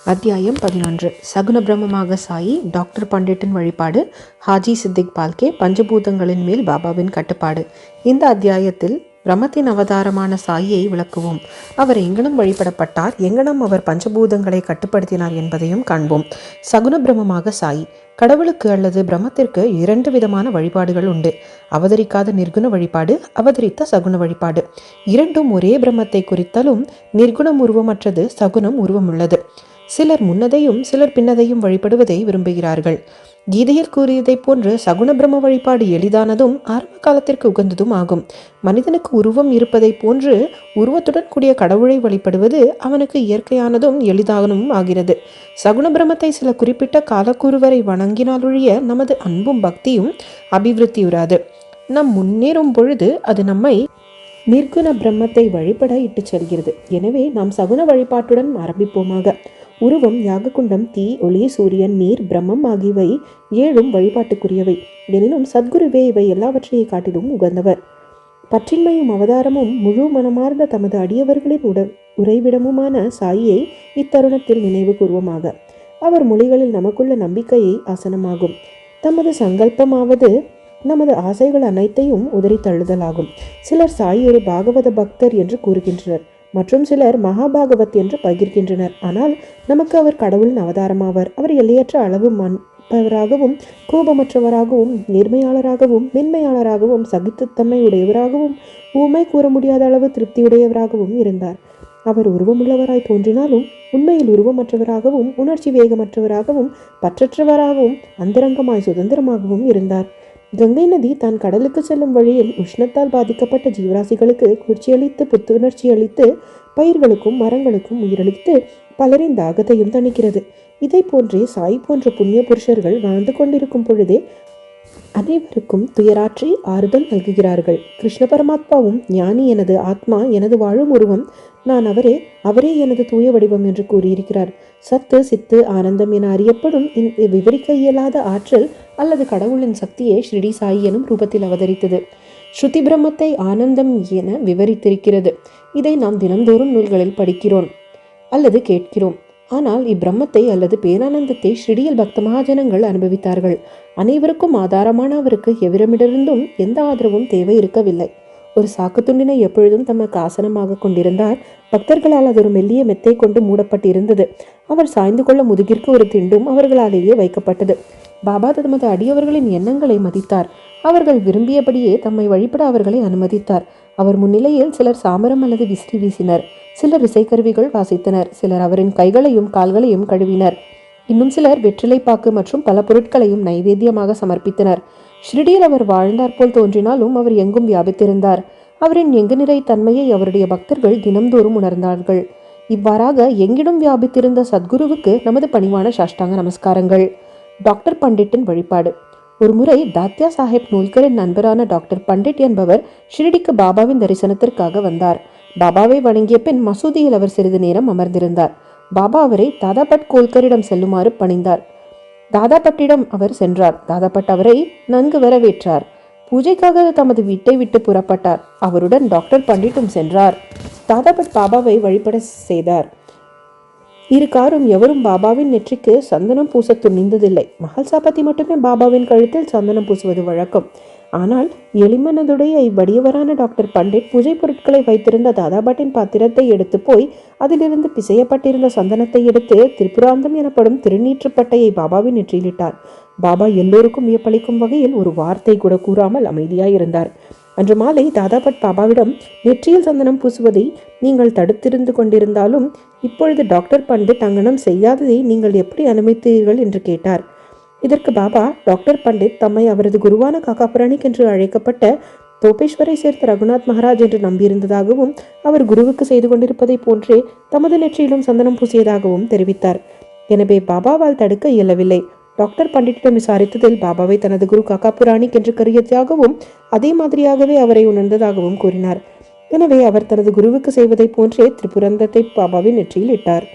அத்தியாயம் 11. சகுன பிரம்மமாக சாயி, டாக்டர் பண்டிட்டின் வழிபாடு, ஹாஜி சித்திக் பால்கே, பஞ்சபூதங்களின் மேல் பாபாவின் கட்டுப்பாடு. இந்த அத்தியாயத்தில் பிரம்மத்தின் அவதாரமான சாயியை விளக்குவோம். அவர் எங்கனம் வழிபடப்பட்டார், எங்கனம் அவர் பஞ்சபூதங்களை கட்டுப்படுத்தினார் என்பதையும் காண்போம். சகுன பிரம்மமாக சாயி. கடவுளுக்கு அல்லது பிரம்மத்திற்கு 2 விதமான வழிபாடுகள் உண்டு. அவதரிக்காத நிர்குண வழிபாடு, அவதரித்த சகுன வழிபாடு. இரண்டும் ஒரே பிரம்மத்தை குறித்தலும் நிர்குணம் உருவமற்றது, சகுனம் உருவமுள்ளது. சிலர் முன்னதையும் சிலர் பின்னதையும் வழிபடுவதை விரும்புகிறார்கள். கீதையில் கூறியதைப் போன்று சகுன பிரம்ம வழிபாடு எளிதானதும் ஆரம்ப காலத்திற்கு உகந்ததும் ஆகும். மனிதனுக்கு உருவம் இருப்பதை போன்று உருவத்துடன் கூடிய கடவுளை வழிபடுவது அவனுக்கு இயற்கையானதும் எளிதானதும் ஆகிறது. சகுன பிரம்மத்தை சில குறிப்பிட்ட காலக்கூறுவரை வணங்கினாலொழிய நமது அன்பும் பக்தியும் அபிவிருத்தியுறாது. நாம் முன்னேறும் பொழுது அது நம்மை நிர்குண பிரம்மத்தை வழிபட இட்டு செல்கிறது. எனவே நாம் சகுன வழிபாட்டுடன் ஆரம்பிப்போமாக. உருவம், யாககுண்டம், தீ, ஒளி, சூரியன், நீர், பிரம்மம் ஆகியவை 7 வழிபாட்டுக்குரியவை. எனினும் சத்குருவே இவை எல்லாவற்றையை காட்டிலும் உகந்தவர். பற்றின்மையும் அவதாரமும் முழு மனமார்ந்த தமது அடியவர்களின் உறைவிடமுமான சாயியை இத்தருணத்தில் நினைவு கூர்வமாக. அவர் மொழிகளில் நமக்குள்ள நம்பிக்கையை ஆசனமாகும். தமது சங்கல்பமாவது நமது ஆசைகள் அனைத்தையும் உதறி தள்ளுதலாகும். சிலர் சாயி ஒரு பாகவத பக்தர் என்று கூறுகின்றனர், மற்றும் சிலர் மகாபாகவத் என்று பகிர்கின்றனர். ஆனால் நமக்கு அவர் கடவுளின் அவதாரமாவர். அவர் எல்லையற்ற அளவு மன்பவராகவும், கோபமற்றவராகவும், நேர்மையாளராகவும், மென்மையாளராகவும், சகித்துத்தன்மை உடையவராகவும், ஊமை கூற முடியாத அளவு திருப்தியுடையவராகவும் இருந்தார். அவர் உருவமுள்ளவராய் தோன்றினாலும் உண்மையில் உருவமற்றவராகவும், உணர்ச்சி வேகமற்றவராகவும், பற்றற்றவராகவும், அந்தரங்கமாய் சுதந்திரமாகவும் இருந்தார். கங்கை நதி தான் கடலுக்கு செல்லும் வழியில் உஷ்ணத்தால் பாதிக்கப்பட்ட ஜீவராசிகளுக்கு குளிர்ச்சியளித்து, புத்துணர்ச்சி அளித்து, பயிர்களுக்கும் மரங்களுக்கும் உயிரளித்து பலரின் தாகத்தையும் தணிக்கிறது. இதை போன்றே சாய் போன்ற புண்ணிய புருஷர்கள் வாழ்ந்து கொண்டிருக்கும் பொழுதே அனைவருக்கும் துயராற்றி ஆறுதல் நல்குகிறார்கள். கிருஷ்ண பரமாத்மாவும் ஞானி எனது ஆத்மா, எனது வாழும் உருவம், நான் அவரே, அவரே எனது தூய வடிவம் என்று கூறியிருக்கிறார். சத்து, சித்து, ஆனந்தம் என அறியப்படும் விவரிக்க இயலாத ஆற்றல் அல்லது கடவுளின் சக்தியை ஷிரடி சாயி எனும் ரூபத்தில் அவதரித்தது. ஸ்ருதி பிரம்மத்தை ஆனந்தம் என விவரித்திருக்கிறது. இதை நாம் தினந்தோறும் நூல்களில் படிக்கிறோம் அல்லது கேட்கிறோம். ஆனால் இப்பிரம்மத்தை அல்லது பேரானந்தத்தை ஷிரடியில் பக்த மகாஜனங்கள் அனுபவித்தார்கள். அனைவருக்கும் ஆதாரமான அவருக்கு எவ்விடமிருந்தும் எந்த ஆதரவும் தேவை இருக்கவில்லை. ஒரு சாக்கு துண்டினை எப்பொழுதும் தமக்கு ஆசனமாக கொண்டிருந்தார். பக்தர்களால் அது ஒரு மெல்லிய மெத்தை கொண்டு மூடப்பட்டிருந்தது. அவர் சாய்ந்து கொள்ள முதுகிற்கு ஒரு திண்டும் அவர்களாலேயே வைக்கப்பட்டது. பாபா தமது அடியவர்களின் எண்ணங்களை மதித்தார். அவர்கள் விரும்பியபடியே தம்மை வழிபட அவர்களை அனுமதித்தார். அவர் முன்னிலையில் சிலர் சாமரம் அல்லது விசிறி வீசினர், சிலர் இசைக்கருவிகள் வாசித்தனர், சிலர் அவரின் கைகளையும் கால்களையும் கழுவினர், இன்னும் சிலர் வெற்றிலைப்பாக்கு மற்றும் பல பொருட்களையும் நைவேத்தியமாக சமர்ப்பித்தனர். ஷிரடியில் அவர் வாழ்ந்தார் போல் தோன்றினாலும் அவர் எங்கும் வியாபித்திருந்தார். அவரின் எங்கு நிறை தன்மையை அவருடைய பக்தர்கள் தினம்தோறும் உணர்ந்தார்கள். இவ்வாறாக எங்கிடும் வியாபித்திருந்த சத்குருவுக்கு நமது பணிவான சாஷ்டாங்க நமஸ்காரங்கள். டாக்டர் பண்டிட்டின் வழிபாடு. ஒரு முறை தாத்யா சாஹேப் நூல்கரின் நண்பரான டாக்டர் பண்டிட் என்பவர் ஷிரடிக்கு பாபாவின் தரிசனத்திற்காக வந்தார். பாபாவை வணங்கிய பின் மசூதியில் அவர் சிறிது நேரம் அமர்ந்திருந்தார். பாபா அவரை தாதாபட் கோல்கரிடம் செல்லுமாறு பணிந்தார். தாதாபட்டிடம் அவர் சென்றார். தாதாபட் அவரை நன்கு வரவேற்றார். பூஜைக்காக தமது வீட்டை விட்டு புறப்பட்டார். அவருடன் டாக்டர் பண்டிட்டும் சென்றார். தாதாபட் பாபாவை வழிபட செய்தார். இரு காரும் எவரும் பாபாவின் நெற்றிக்கு சந்தனம் பூச துணிந்ததில்லை. மகள் சாபத்தி மட்டுமே பாபாவின் கழுத்தில் சந்தனம் பூசுவது வழக்கம். ஆனால் எளிமனதுடைய இவ்வடியவரான டாக்டர் பண்டிட் பூஜை பொருட்களை வைத்திருந்த தாதாபட்டின் பாத்திரத்தை எடுத்து போய் அதிலிருந்து பிசையப்பட்டிருந்த சந்தனத்தை எடுத்து திரிபுராந்தம் எனப்படும் திருநீற்றுப்பட்டையை பாபாவின் நெற்றியிலிட்டார். பாபா எல்லோருக்கும் வியப்பளிக்கும் வகையில் ஒரு வார்த்தை கூட கூறாமல் அமைதியாயிருந்தார். அன்று மாலை தாதாபட் பாபாவிடம், நெற்றியில் சந்தனம் பூசுவதை நீங்கள் தடுத்திருந்து கொண்டிருந்தாலும் இப்பொழுது டாக்டர் பண்டிட் அங்கனம் செய்யாததை நீங்கள் எப்படி அனுமதித்தீர்கள் என்று கேட்டார். இதற்கு பாபா, டாக்டர் பண்டிட் தம்மை அவரது குருவான காக்கா புராணிக் என்று அழைக்கப்பட்ட தோப்பேஸ்வரை சேர்ந்த ரகுநாத் மகாராஜ் என்று நம்பியிருந்ததாகவும், அவர் குருவுக்கு செய்து கொண்டிருப்பதை போன்றே தமது நெற்றியிலும் சந்தனம் பூசியதாகவும் தெரிவித்தார். எனவே பாபாவால் தடுக்க இயலவில்லை. டாக்டர் பண்டிட்டிடம் விசாரித்ததில் பாபாவை தனது குரு காக்கா புராணிக் என்று கருதியதாகவும், அதே மாதிரியாகவே அவரை உணர்ந்ததாகவும் கூறினார். எனவே அவர் தனது குருவுக்கு செய்வதை போன்றே திரிபுரந்தத்தை பாபாவின் நெற்றியில் இட்டார்.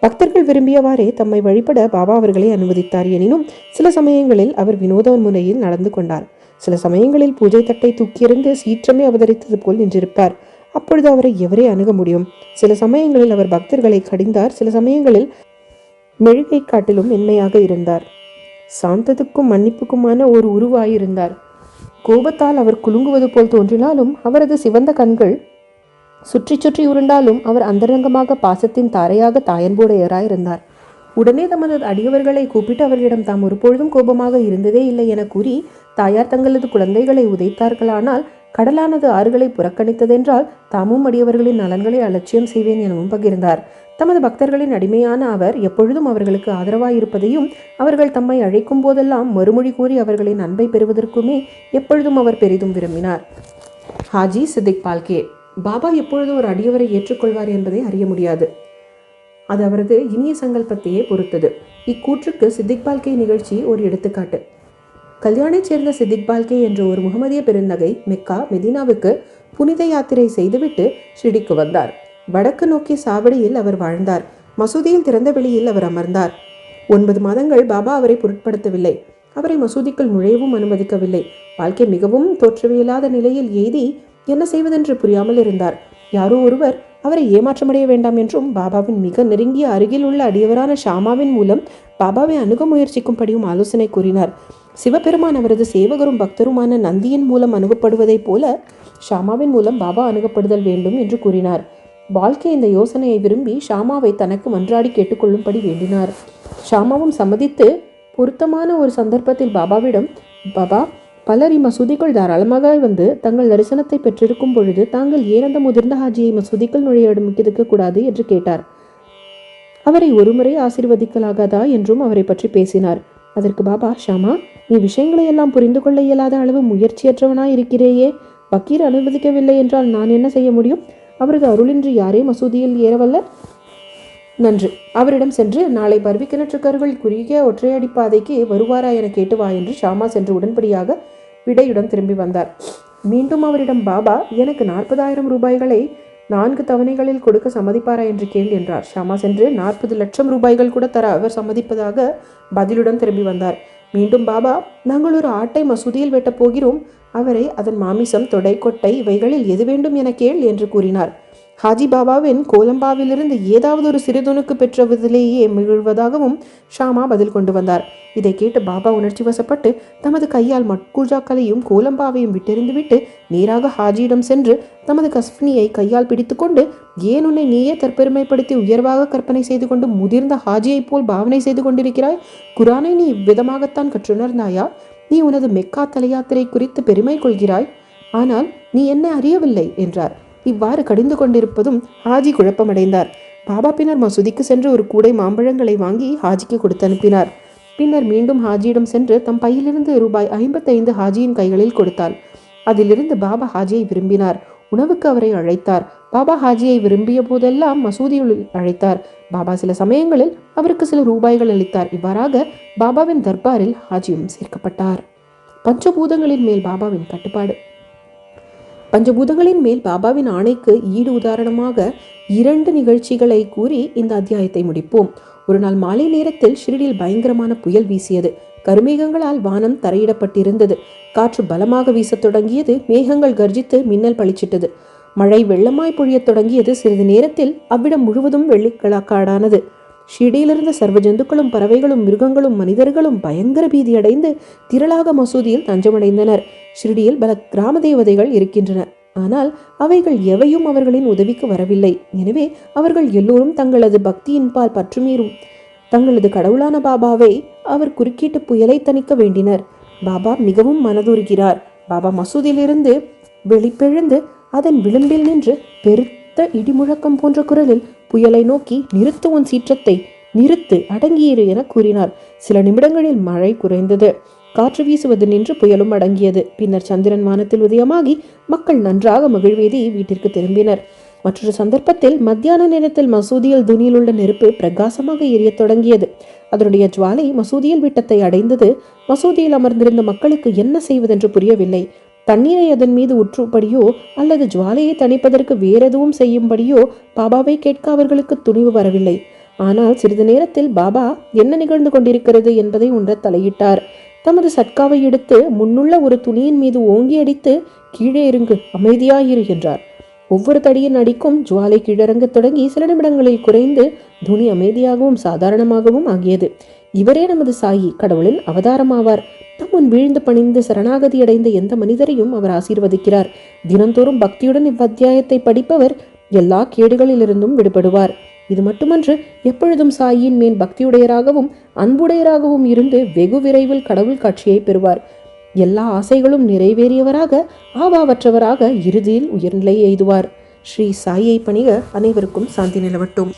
பக்தர்கள் விரும்பியவாறே தம்மை வழிபட பாபா அவர்களை அனுமதித்தார். எனினும் சில சமயங்களில் அவர் வினோத முறையில் நடந்து கொண்டார். சில சமயங்களில் பூஜை தட்டை தூக்கியெறிந்து சீற்றமே அவதரித்தது போல் நின்றிருப்பார். அப்பொழுது அவரை எவரே அணுக முடியும்? சில சமயங்களில் அவர் பக்தர்களை கடிந்தார், சில சமயங்களில் மெழுகை காட்டிலும் மென்மையாக இருந்தார். சாந்தத்துக்கும் மன்னிப்புக்குமான ஒரு உருவாயிருந்தார். கோபத்தால் அவர் குலுங்குவது போல் தோன்றினாலும் அவரது சிவந்த கண்கள் சுற்றி சுற்றி உருண்டாலும் அவர் அந்தரங்கமாக பாசத்தின் தாரையாக தாயன்புடையராயிருந்தார். உடனே தமது அடியவர்களை கூப்பிட்டு அவர்களிடம் தாம் ஒருபொழுதும் கோபமாக இருந்ததே இல்லை என கூறி தாயார் தங்களது குழந்தைகளை உதைத்தார்களானால் கடலானது ஆறுகளை புறக்கணித்ததென்றால் தாமும் அடியவர்களின் நலன்களை அலட்சியம் செய்வேன் எனவும் பகிர்ந்தார். தமது பக்தர்களின் அடிமையான அவர் எப்பொழுதும் அவர்களுக்கு ஆதரவாயிருப்பதையும் அவர்கள் தம்மை அழைக்கும் போதெல்லாம் மறுமொழி கூறி அவர்களின் அன்பை பெறுவதற்குமே எப்பொழுதும் அவர் பெரிதும் விரும்பினார். ஹாஜி சித்திக் பால்கே. பாபா எப்பொழுது ஒரு அடியவரை ஏற்றுக்கொள்வார் என்பதை அறிய முடியாது. அது அவரது இனிய சங்கல்பத்தையே பொறுத்தது. இக்கூற்றுக்கு சித்திக் பால்கே நிகழ்ச்சி ஒரு எடுத்துக்காட்டு. கல்யாணைச் சேர்ந்த சித்திக் பால்கே என்ற ஒரு முகமதிய பெருந்தகை மெக்கா மெதினாவுக்கு புனித யாத்திரை செய்துவிட்டு ஷிர்டிக்கு வந்தார். வடக்கு நோக்கிய சாவடியில் அவர் வாழ்ந்தார். மசூதியில் திறந்த வெளியில் அவர் அமர்ந்தார். 9 மாதங்கள் பாபா அவரை பொருட்படுத்தவில்லை. அவரை மசூதிக்குள் நுழையவும் அனுமதிக்கவில்லை. பால்கே மிகவும் தோற்றவியலாத நிலையில் எய்தி என்ன செய்வதென்று புரியாமல் இருந்தார். யாரோ ஒருவர் அவரை ஏமாற்றமடைய வேண்டாம் என்றும் பாபாவின் மிக நெருங்கிய அருகில் உள்ள அடியவரான ஷாமாவின் மூலம் பாபாவை அணுக முயற்சிக்கும்படியும் ஆலோசனை கூறினார். சிவபெருமான் அவரது சேவகரும் பக்தருமான நந்தியின் மூலம் அணுகப்படுவதைப் போல ஷாமாவின் மூலம் பாபா அணுகப்படுதல் வேண்டும் என்று கூறினார். பால்கே இந்த யோசனையை விரும்பி ஷாமாவை தனக்கு மன்றாடி கேட்டுக்கொள்ளும்படி வேண்டினார். ஷாமாவும் சம்மதித்து பொருத்தமான ஒரு சந்தர்ப்பத்தில் பாபாவிடம், பாபா, பலர் இம்மசூதிக்குள் தாராளமாக வந்து தங்கள் தரிசனத்தை பெற்றிருக்கும் பொழுது தாங்கள் ஏன் அந்த முதிர்ந்த ஹாஜியை மசூதிக்குள் நுழைய அனுமதிக்கக்கூடாது என்று கேட்டார். அவரை ஒருமுறை ஆசீர்வதிக்கலாகாதா என்றும் அவரை பற்றி பேசினார். அதற்கு பாபா, ஷாமா, நீ விஷயங்களை எல்லாம் புரிந்து கொள்ள இயலாத அளவு முயற்சியற்றவனாய் இருக்கிறேயே. பக்கீர் அனுமதிக்கவில்லை என்றால் நான் என்ன செய்ய முடியும்? அவரது அருளின்றி யாரே மசூதியில் ஏறவல்ல? நன்று, அவரிடம் சென்று நாளை பர்வி கிணற்றுக்கர்கள் குறுகிய ஒற்றையடி பாதைக்கு வருவாரா என கேட்டு வா என்று ஷாமா சென்று உடன்படியாக விடையுடன் திரும்பி வந்தார். மீண்டும் அவரிடம், பாபா, எனக்கு 40,000 ரூபாய்களை 4 தவணைகளில் கொடுக்க சம்மதிப்பாரா என்று கேள் என்றார். ஷாமா சென்று 40 லட்சம் ரூபாய்கள் கூட தர அவர் சம்மதிப்பதாக பதிலுடன் திரும்பி வந்தார். மீண்டும் பாபா, நாங்கள் ஒரு ஆட்டை மசூதியில் வெட்டப் போகிறோம். அவரை அதன் மாமிசம், தொடை, கொட்டை இவைகளில் எது வேண்டும் என கேள் என்று கூறினார். ஹாஜி பாபாவின் கோலம்பாவிலிருந்து ஏதாவது ஒரு சிறுதுணுக்கு பெற்றுவதிலேயே மகிழ்வதாகவும் ஷாமா பதில் கொண்டு வந்தார். இதை கேட்டு பாபா உணர்ச்சி வசப்பட்டு தமது கையால் மட்கூஜாக்களையும் கோலம்பாவையும் விட்டெறிந்துவிட்டு நேராக ஹாஜியிடம் சென்று தமது கஸ்பினியை கையால் பிடித்து கொண்டு, ஏன் உன்னை நீயே தற்பெருமைப்படுத்தி உயர்வாக கற்பனை செய்து கொண்டு முதிர்ந்த ஹாஜியைப் போல் பாவனை செய்து கொண்டிருக்கிறாய்? குரானை நீ இவ்விதமாகத்தான் கற்றுணர்ந்தாயா? நீ உனது மெக்கா தலையாத்திரை குறித்து பெருமை கொள்கிறாய், ஆனால் நீ என்ன அறியவில்லை என்றார். இவ்வாறு கடிந்து கொண்டிருப்பதும் ஹாஜி குழப்பமடைந்தார். பாபா பின்னர் மசூதிக்கு சென்று ஒரு கூடை மாம்பழங்களை வாங்கி ஹாஜிக்கு கொடுத்து அனுப்பினார். பின்னர் மீண்டும் ஹாஜியிடம் சென்று தம் பையிலிருந்து ரூபாய் 55 ஹாஜியின் கைகளில் கொடுத்தார். அதிலிருந்து பாபா ஹாஜியை விரும்பினார். உணவுக்கு அவரை அழைத்தார். பாபா ஹாஜியை விரும்பிய போதெல்லாம் மசூதியில் அழைத்தார். பாபா சில சமயங்களில் அவருக்கு சில ரூபாய்கள் அளித்தார். இவ்வாறாக பாபாவின் தர்பாரில் ஹாஜியும் சேர்க்கப்பட்டார். பஞ்சபூதங்களின் மேல் பாபாவின் கட்டுப்பாடு. பஞ்சபூதங்களின் மேல் பாபாவின் ஆணைக்கு ஈடு உதாரணமாக 2 நிகழ்ச்சிகளை கூறி இந்த அத்தியாயத்தை முடிப்போம். ஒரு நாள் மாலை நேரத்தில் ஷிர்டியில் பயங்கரமான புயல் வீசியது. கருமேகங்களால் வானம் தரையிடப்பட்டிருந்தது. காற்று பலமாக வீசத் தொடங்கியது. மேகங்கள் கர்ஜித்து மின்னல் பளிச்சிட்டது. மழை வெள்ளமாய் பொழியத் தொடங்கியது. சிறிது நேரத்தில் அவ்விடம் முழுவதும் வெள்ளிக்காடானது. ஷிர்டியிலிருந்த சர்வ ஜந்துக்களும் பறவைகளும் மிருகங்களும் மனிதர்களும் பயங்கர பீதியடைந்து திரளாக மசூதியில் தஞ்சமடைந்தனர். ஷிர்டியில் பல கிராம தேவதைகள் இருக்கின்றன. ஆனால் அவைகள் எவையும் அவர்களின் உதவிக்கு வரவில்லை. எனவே அவர்கள் எல்லோரும் தங்களது பக்தியின் பால் பற்றுமீறும் தங்களது கடவுளான பாபாவை அவர் குறுக்கிட்டு புயலை தணிக்க வேண்டினர். பாபா மிகவும் மனதுருகிறார். பாபா மசூதியிலிருந்து வெளிப்பெழுந்து அதன் விளிம்பில் நின்று பெருத்த இடிமுழக்கம் போன்ற குரலில் புயலை நோக்கி, நிறுத்து உன் சீற்றத்தை, நிறுத்து, அடங்கியிரு என கூறினார். சில நிமிடங்களில் மழை குறைந்தது. காற்று வீசுவது நின்று புயலும் அடங்கியது. பின்னர் சந்திரன் வானத்தில் உதயமாகி மக்கள் நன்றாக மகிழ்வேதி வீட்டிற்கு திரும்பினர். மற்றொரு சந்தர்ப்பத்தில் மத்தியான நேரத்தில் மசூதியில் துணியில் உள்ள நெருப்பு பிரகாசமாக எரியத் தொடங்கியது. அதனுடைய ஜுவாலை மசூதியில் விட்டத்தை அடைந்தது. மசூதியில் அமர்ந்திருந்த மக்களுக்கு என்ன செய்வதென்று புரியவில்லை. தண்ணீரை அதன் மீது ஊற்றும்படியோ அல்லது ஜுவாலையை தணிப்பதற்கு வேறெதுவும் செய்யும்படியோ பாபாவை கேட்க அவர்களுக்கு துணிவு வரவில்லை. ஆனால் சிறிது நேரத்தில் பாபா என்ன நிகழ்ந்து கொண்டிருக்கிறது என்பதை உணர தலையிட்டார். தமது சட்காவை எடுத்து முன்னுள்ள ஒரு துணியின் மீது ஓங்கி அடித்து, கீழே இறங்கு, அமைதியாயிரு என்றார். ஒவ்வொரு தடியின் அடிக்கும் ஜுவாலை கீழறங்கத் தொடங்கி சில நிமிடங்களில் குறைந்து துணி அமைதியாகவும் சாதாரணமாகவும் ஆகியது. இவரே நமது சாயி, கடவுளின் அவதாரமாவார். தம்முன் வீழ்ந்து பணிந்து சரணாகதி அடைந்த எந்த மனிதரையும் அவர் ஆசீர்வதிக்கிறார். தினந்தோறும் பக்தியுடன் இவ்வத்தியாயத்தை படிப்பவர் எல்லா கேடுகளிலிருந்தும் விடுபடுவார். இது மட்டுமன்று, எப்பொழுதும் சாயின் மேல் பக்தியுடையராகவும் அன்புடையராகவும் இருந்து வெகு விரைவில் கடவுள் காட்சியை பெறுவார். எல்லா ஆசைகளும் நிறைவேறியவராக, ஆபாவற்றவராக இறுதியில் உயர்நிலை எய்துவார். ஸ்ரீ சாயை பணிக. அனைவருக்கும் சாந்தி நிலவட்டும்.